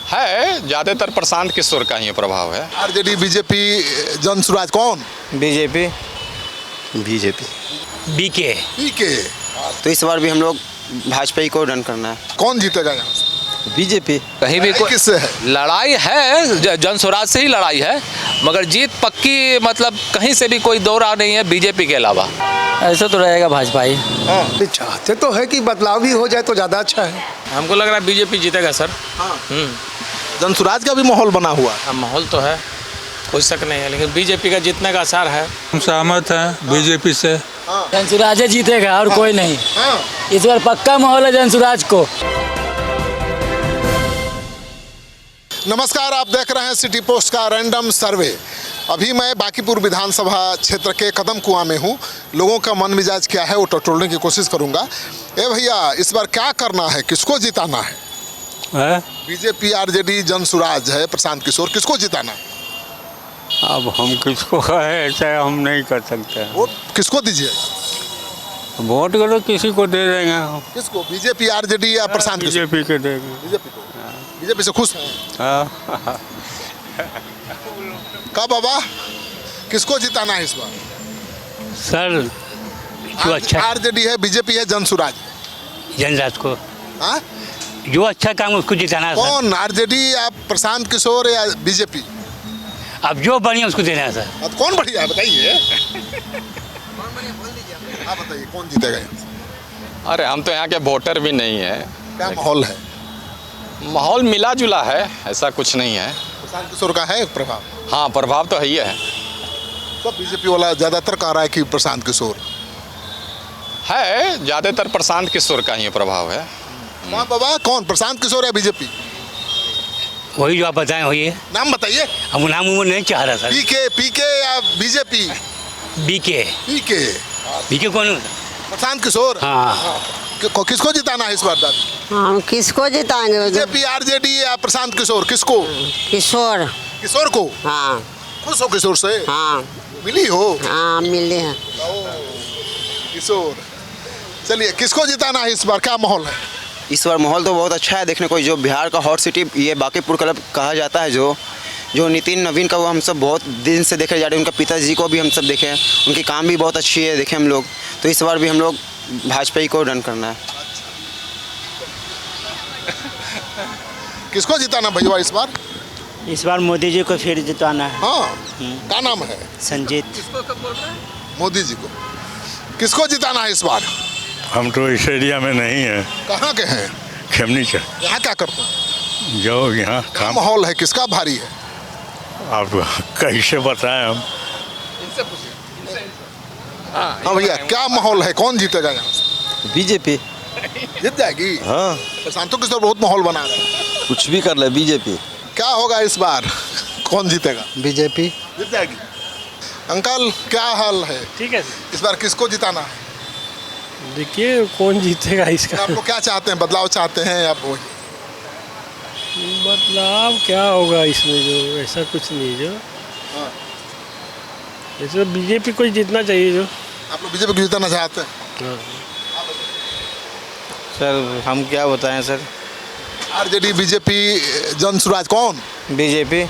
है, ज़्यादातर प्रशांत किशोर का ही प्रभाव है। आरजेडी, बीजेपी, जनसुराज, कौन? बीजेपी। बीके। पीके। तो इस बार भी हम लोग भाजपा ही को रन करना है। कौन जीतेगा यहाँ से? बीजेपी। कहीं भी कोई किससे है? लड़ाई है, जनसुराज से ही लड़ाई है, मगर जीत पक्की मतलब कहीं से भी कोई दो राह नहीं है बीजेपी के अलावा। ऐसा तो रहेगा भाजपा ही। चाहते तो है कि बदलाव भी हो जाए तो ज़्यादा अच्छा है। हमको लग रहा है बीजेपी जीतेगा सर। जनसुराज का भी माहौल बना हुआ है। माहौल तो है, कोई शक नहीं है, लेकिन बीजेपी का जीतने का आसार है। हम सहमत हैं बीजेपी से। जनसुराज जीतेगा और कोई नहीं। इस बार पक्का माहौल है जनसुराज को। नमस्कार, आप देख रहे हैं सिटी पोस्ट का रैंडम सर्वे। अभी मैं बांकीपुर विधानसभा क्षेत्र के कदम कुआं में हूँ। लोगों का मन मिजाज क्या है वो टटोलने की कोशिश करूँगा। ए भैया, इस बार क्या करना है, किसको जिताना है? बीजेपी, आरजेडी, जनसुराज है, प्रशांत किशोर, किसको जिताना है? अब हम किसको है ऐसा हम नहीं कर सकते। वोट किसको दीजिए? वोट करो किसी को दे देंगे हम। किसको? बीजेपी, आरजेडी या प्रशांत किशोर? बीजेपी के देंगे। बीजेपी को। बीजेपी से खुश हैं? हाँ। का बाबा, किसको जिताना है इस बार? सर जो अच्छा आरजेडी है, बीजेपी है, जनसुराज? जनराज को हाँ? जो अच्छा काम उसको जिताना है सर। कौन? आरजेडी या प्रशांत किशोर या बीजेपी? अब जो बढ़िया उसको देना है सर। अब कौन बढ़िया है बताइए? आप बताइए कौन जीतेगा? अरे हम तो यहाँ के वोटर भी नहीं है। क्या माहौल है? माहौल मिला जुला है, ऐसा कुछ नहीं है। प्रशांत किशोर का है प्रभाव? हाँ, प्रभाव तो है ही है। सब बीजेपी वाला ज़्यादातर कह रहा है कि प्रशांत किशोर है, ज़्यादातर प्रशांत किशोर का ही प्रभाव है। हाँ बाबा, कौन? प्रशांत किशोर या बीजेपी? वही जो आप बताएं वही है। नाम बताइए। हम नाम उम्र नहीं चाह रहा सर। पीके या बीजेपी? बीके। पीके। बीके कौन? प्रशांत किशोर। हाँ। किसको जिताना है इस बार दादी? हम किसको जिताएंगे? बीजेपी, आरजेडी या प्रशांत किशोर, किसको? किशोर। किशोर को? हाँ। खुश हो किशोर से? हाँ। मिली हो? हाँ मिले हैं। किशोर। चलिए, किसको जिताना है इस बार, क्या माहौल है? इस बार माहौल तो बहुत अच्छा है देखने को। जो बिहार का हॉट सिटी ये बांकीपुर क्लब कहा जाता है, जो नितिन नवीन का, वो हम सब बहुत दिन से देखे जा रहे हैं। उनका पिताजी को भी हम सब देखे हैं, उनकी काम भी बहुत अच्छी है देखे हम लोग। तो इस बार भी हम लोग भाजपा ही को रन करना है। किसको जिताना भैया इस बार? इस बार मोदी जी को फिर जिताना है। हाँ। क्या नाम है? संजीत। मोदी जी को। किसको जिताना है इस बार? हम तो इस एरिया में नहीं है। कहाँ के हैं? खेमनी से। यहाँ क्या करते हैं? जो यहाँ क्या काम माहौल है, किसका भारी है? आप कैसे बताएं हम। हाँ भैया, क्या माहौल है, कौन जीतेगा यहाँ से? बीजेपी जीत जाएगी। हाँ, प्रशांत किशोर बहुत माहौल बना रहे हैं। कुछ भी कर ले बीजेपी। क्या होगा इस बार, कौन जीतेगा? बीजेपी जीत जाएगी। अंकल, क्या हाल है? ठीक है, इस बार किसको जिताना है? देखिए कौन जीतेगा इसका। आपको क्या चाहते हैं, बदलाव चाहते हैं या वही? बदलाव क्या होगा इसमें, जो ऐसा कुछ नहीं। जो इसमें बीजेपी को जीतना चाहिए। जो आप लोग बीजेपी को जिताना चाहते हैं? सर हम क्या बताएं सर। आरजेडी, बीजेपी, जनसुराज, कौन? बीजेपी।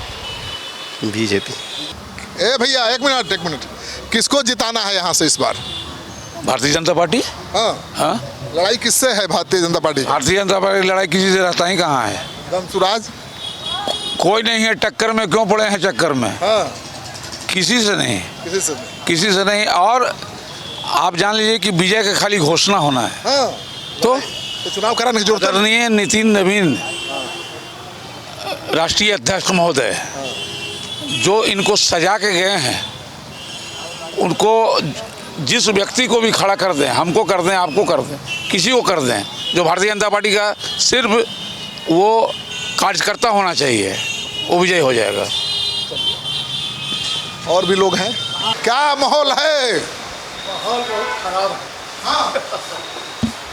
ए भैया, एक मिनट, किसको जिताना है यहाँ से इस बार? भारतीय जनता पार्टी। हाँ। लड़ाई किससे है भारतीय जनता पार्टी? भारतीय जनता पार्टी लड़ाई किसी से रहता ही कहाँ है। जनसुराज? कोई नहीं है टक्कर में, क्यों पड़े हैं चक्कर में? हाँ। किसी से नहीं। किसी से नहीं। और आप जान लीजिए कि विजय का खाली घोषणा होना है। हाँ। तो चुनाव कराने की जरूरत नहीं। आदरणीय नितिन नवीन राष्ट्रीय अध्यक्ष महोदय जो इनको सजा के गए हैं, उनको जिस व्यक्ति को भी खड़ा कर दें, हमको कर दें, आपको कर दें, किसी को कर दें, जो भारतीय जनता पार्टी का सिर्फ वो कार्यकर्ता होना चाहिए, वो विजय हो जाएगा। और भी लोग हैं। क्या माहौल है? माहौल बहुत खराब है। हाँ।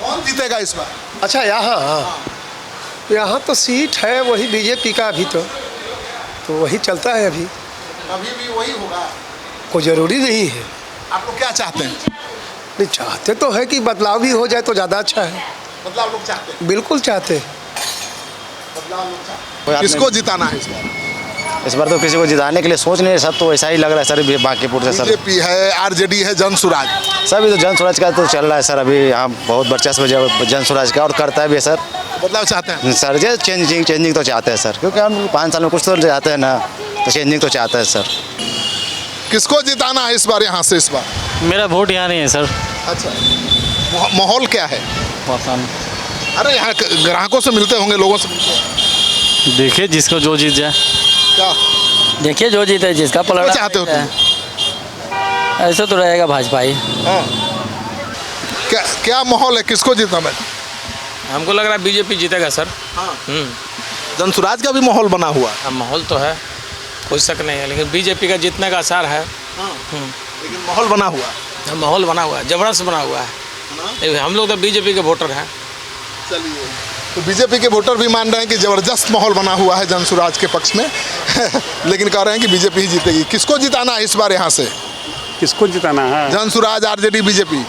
कौन जीतेगा इस बार? अच्छा, यहाँ तो सीट है वही बीजेपी का अभी तो वही चलता है अभी भी वही होगा। कोई ज़रूरी नहीं है। आप लोग क्या चाहते हैं? नहीं, चाहते तो है कि बदलाव भी हो जाए तो ज़्यादा अच्छा है। बदलाव लोग चाहते हैं। बिल्कुल चाहते हैं। बदलाव लोग चाहते हैं। किसको जिताना है इस बार? इस बार तो किसी को जिताने के लिए सोच नहीं, सब तो ऐसा ही लग रहा है सर बांकीपुर से सर। बीजेपी है, आरजेडी है, जनसुराज। सर अभी तो जन स्वराज का तो चल रहा है सर, अभी यहाँ बहुत वर्चस्व जन स्वराज का और करता है भी है सर। बदलाव चाहते हैं? सर ये चेंजिंग तो चाहते हैं सर, क्योंकि हम 5 साल में कुछ तो चाहते हैं ना, तो चेंजिंग तो चाहते हैं सर। किसको जिताना है इस बार यहाँ से इस बार? मेरा वोट यहाँ नहीं है सर। अच्छा, माहौल क्या है? पता नहीं, अरे यहाँ ग्राहकों से मिलते होंगे, लोगों से मिलते हैं। देखिए जिसको जो जीत जाए, क्या देखिए जो जीते जिसका पलड़ा चाहते हो तुम? ऐसा तो रहेगा भाजपा ही। हाँ। क्या माहौल है, किसको जिताना है? हमको लग रहा है बीजेपी जीतेगा सर। जनसुराज का भी माहौल बना हुआ है। माहौल तो है, कोई शक नहीं है, लेकिन बीजेपी का जीतने का आसार है। लेकिन माहौल बना हुआ है। माहौल बना हुआ है, जबरदस्त बना हुआ है। हम लोग तो बीजेपी के वोटर हैं। चलिए, तो बीजेपी के वोटर भी मान रहे हैं कि ज़बरदस्त माहौल बना हुआ है जनसुराज के पक्ष में लेकिन कह रहे हैं कि बीजेपी ही जीतेगी। किसको जिताना है इस बार यहाँ से? किसको जिताना है? Jan Suraaj, RJD, BJP?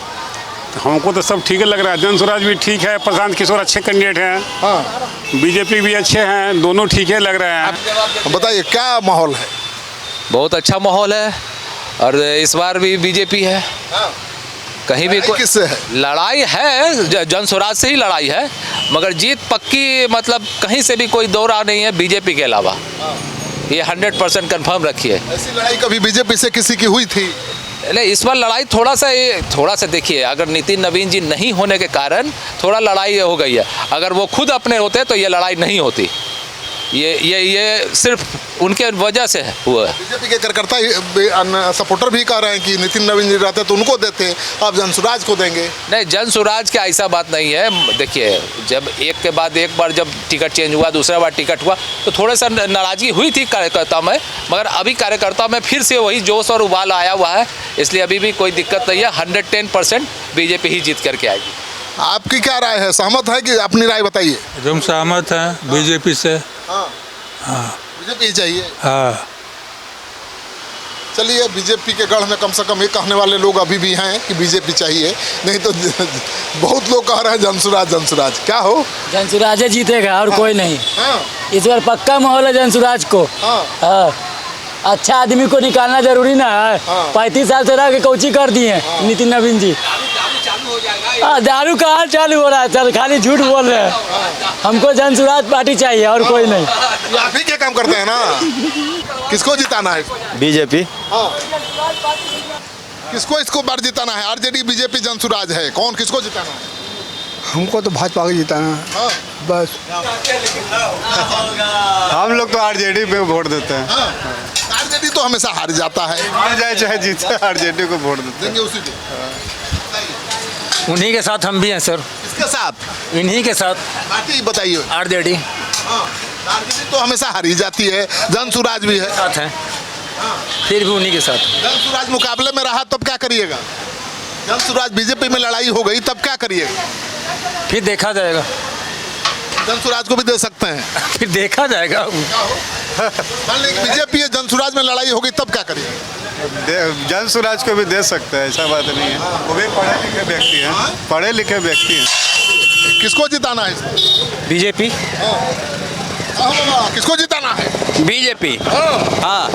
हमको तो सब ठीक लग रहा है। जन स्वराज भी ठीक है, प्रशांत किशोर अच्छे कैंडिडेट हैं, हाँ। बीजेपी भी अच्छे हैं, दोनों ठीक है लग रहे हैं। बताइए क्या माहौल है? बहुत अच्छा माहौल है, और इस बार भी बीजेपी है। कहीं भी कोई किससे है? लड़ाई है, जन स्वराज से ही लड़ाई है, मगर जीत पक्की, मतलब कहीं से भी कोई दो राह नहीं है बीजेपी के अलावा। ये 100% कन्फर्म रखिए। ऐसी लड़ाई कभी बीजेपी से किसी की हुई थी? नहीं, इस बार लड़ाई थोड़ा सा देखिए, अगर नितिन नवीन जी नहीं होने के कारण थोड़ा लड़ाई हो गई है। अगर वो खुद अपने होते तो ये लड़ाई नहीं होती। ये सिर्फ उनके वजह से हुआ है। बीजेपी के कार्यकर्ता सपोर्टर भी कह रहे हैं कि नितिन नवीन जी रहते तो उनको देते, अब जनसुराज को देंगे। नहीं, जन स्वराज की ऐसा बात नहीं है। देखिए, जब एक के बाद एक बार जब टिकट चेंज हुआ, दूसरा बार टिकट हुआ, तो थोड़ा सा नाराजगी हुई थी कार्यकर्ता में, मगर अभी कार्यकर्ता में फिर से वही जोश और उबाल आया हुआ है, इसलिए अभी भी कोई दिक्कत नहीं है। 110% बीजेपी ही जीत करके आएगी। आपकी क्या राय है? सहमत है कि अपनी राय बताइए? एकदम सहमत हैं बीजेपी से। हाँ, बीजेपी चाहिए। हाँ, चलिए, बीजेपी के गढ़ में कम से कम ये कहने वाले लोग अभी भी हैं कि बीजेपी चाहिए, नहीं तो बहुत लोग कह रहे हैं जनसुराज जनसुराज। क्या हो? जनसुराज जीतेगा और कोई नहीं। हाँ। इस बार पक्का माहौल है जनसुराज को। हाँ। अच्छा आदमी को निकालना जरूरी ना है। 35 साल से रह के कोची कर दिए नितिन नवीन जी। दारू कहाँ चालू हो रहा है? चल, खाली झूठ बोल रहे हैं। हमको जनसुराज पार्टी चाहिए और कोई नहीं। आप ही क्या काम करते हैं ना? किसको जिताना है? बीजेपी। किसको इसको बार जिताना है? आरजेडी, बीजेपी, जनसुराज है, कौन किसको जिताना है? हमको तो भाजपा को जिताना है। हाँ। बस हम लोग तो आरजेडी पे वोट देते हैं। आरजेडी तो हमेशा हार जाता है। हार जाए चाहे जीते, आरजेडी को वोट देते देंगे उसी को। उन्हीं के साथ हम भी हैं सर। किसके साथ? इन्हीं के साथ। पार्टी बताइए। आरजेडी आरजेडी तो हमेशा हारी जाती है, जनसुराज भी है। साथ हैं, फिर भी उन्हीं के साथ। जनसुराज मुकाबले में रहा तब क्या करिएगा? जनसुराज बीजेपी में लड़ाई हो गई तब क्या करिएगा? फिर देखा जाएगा। जनसुराज को भी दे सकते हैं। फिर देखा जाएगा। मान लीजिए बीजेपी जनसुराज में लड़ाई होगी तब क्या करिए? जनसुराज को भी दे सकते हैं, ऐसा बात नहीं है। वो भी पढ़े लिखे व्यक्ति हैं, पढ़े लिखे व्यक्ति हैं। किसको जिताना है इसमें? बीजेपी। किसको जिताना है? बीजेपी। हाँ।